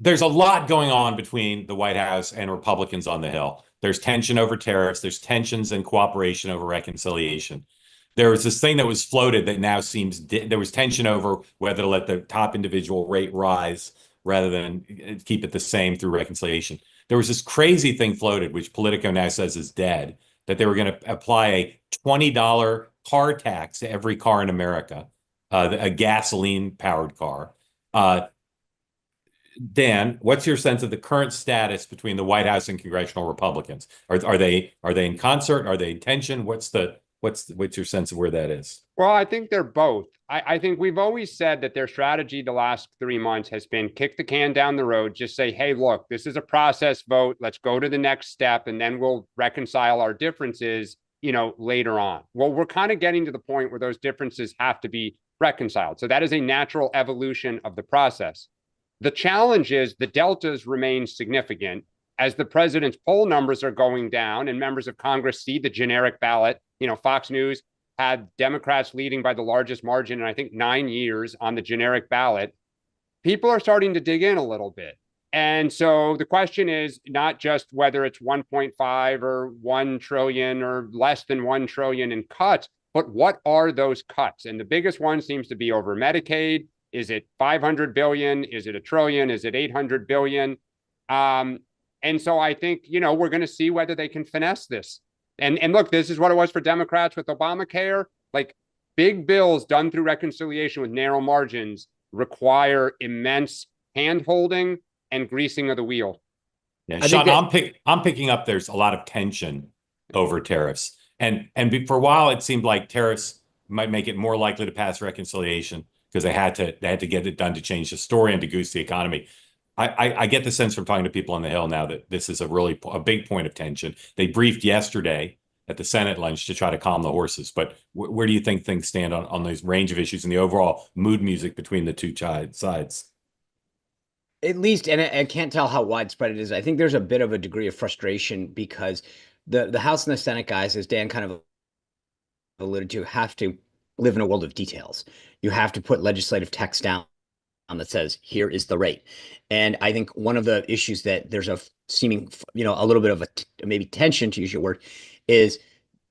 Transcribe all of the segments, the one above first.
there's a lot going on between the White House and Republicans on the Hill. There's tension over tariffs. There's tensions and cooperation over reconciliation. There was this thing that was floated that now seems there was tension over whether to let the top individual rate rise rather than keep it the same through reconciliation. There was this crazy thing floated, which Politico now says is dead, that they were going to apply a $20 car tax to every car in America, a gasoline powered car. Dan, what's your sense of the current status between the White House and congressional Republicans? Are they in concert? Are they in tension? What's your sense of where that is? Well, I think they're both. I think we've always said that their strategy the last 3 months has been kick the can down the road, just say, hey, look, this is a process vote. Let's go to the next step, and then we'll reconcile our differences, later on. Well, we're kind of getting to the point where those differences have to be reconciled. So that is a natural evolution of the process. The challenge is the deltas remain significant as the president's poll numbers are going down and members of Congress see the generic ballot. Fox News had Democrats leading by the largest margin in, I think, 9 years on the generic ballot. People are starting to dig in a little bit. And so the question is not just whether it's 1.5 or 1 trillion or less than 1 trillion in cuts, but what are those cuts? And the biggest one seems to be over Medicaid. Is it 500 billion? Is it a trillion? Is it 800 billion? And so I think, we're going to see whether they can finesse this. And look, this is what it was for Democrats with Obamacare. Like, big bills done through reconciliation with narrow margins require immense hand-holding and greasing of the wheel. Yeah, Sean, I'm picking up there's a lot of tension over tariffs. And for a while, it seemed like tariffs might make it more likely to pass reconciliation because they had to get it done to change the story and to goose the economy. I get the sense from talking to people on the Hill now that this is a big point of tension. They briefed yesterday at the Senate lunch to try to calm the horses. But where do you think things stand on those range of issues and the overall mood music between the two sides? At least, and I can't tell how widespread it is. I think there's a bit of a degree of frustration because the House and the Senate guys, as Dan kind of alluded to, have to live in a world of details. You have to put legislative text down that says, here is the rate. And I think one of the issues that there's a seeming, a little bit of maybe tension, to use your word, is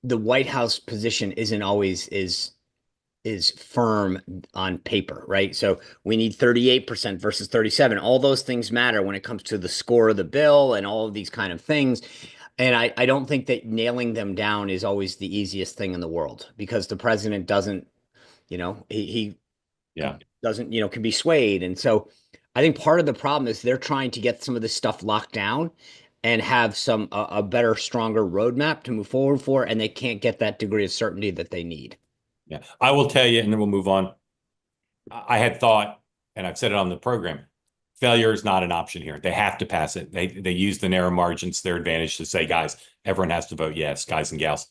the White House position isn't always is firm on paper, right? So we need 38% versus 37. All those things matter when it comes to the score of the bill and all of ththese kind of things. And I don't think that nailing them down is always the easiest thing in the world because the president doesn't, he doesn't, can be swayed. And so I think part of the problem is they're trying to get some of this stuff locked down and have a better, stronger roadmap to move forward for, and they can't get that degree of certainty that they need. Yeah, I will tell you, and then we'll move on. I had thought, and I've said it on the program, failure is not an option here. They have to pass it. They use the narrow margins to their advantage to say, guys, everyone has to vote yes, guys and gals.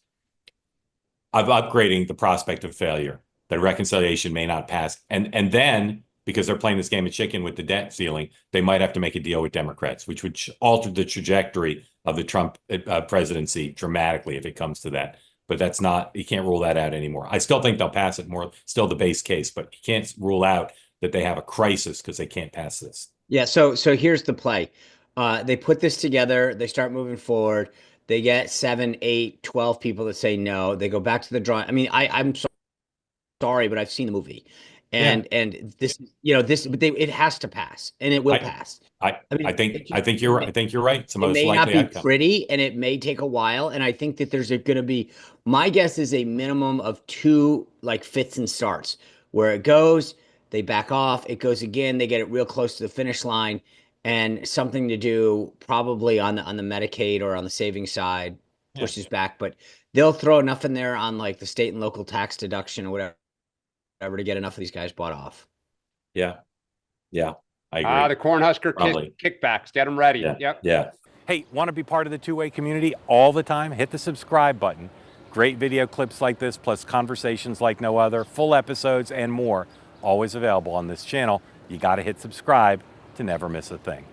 I'm upgrading the prospect of failure, that reconciliation may not pass. And then, because they're playing this game of chicken with the debt ceiling, they might have to make a deal with Democrats, which would alter the trajectory of the Trump presidency dramatically if it comes to that. But that's not, you can't rule that out anymore. I still think they'll pass it more, still the base case, but you can't rule out that they have a crisis because they can't pass this. Yeah, so here's the play. They put this together, they start moving forward, they get 7, 8, 12 people that say no, they go back to the drawing. I mean, I'm sorry, but I've seen the movie. And this, but it has to pass, and it will pass. I think you're right. It's the most likely outcome. It may not be pretty, and it may take a while. And I think that there's going to be, my guess is a minimum of 2 fits and starts where it goes, they back off, it goes again, they get it real close to the finish line, and something to do probably on the Medicaid or on the savings side pushes back. But they'll throw enough in there on the state and local tax deduction or whatever to get enough of these guys bought off. Yeah. I agree. The Cornhusker kickbacks. Get them ready. Yeah. Hey, want to be part of the two-way community all the time? Hit the subscribe button. Great video clips like this, plus conversations like no other, full episodes and more, always available on this channel. You got to hit subscribe to never miss a thing.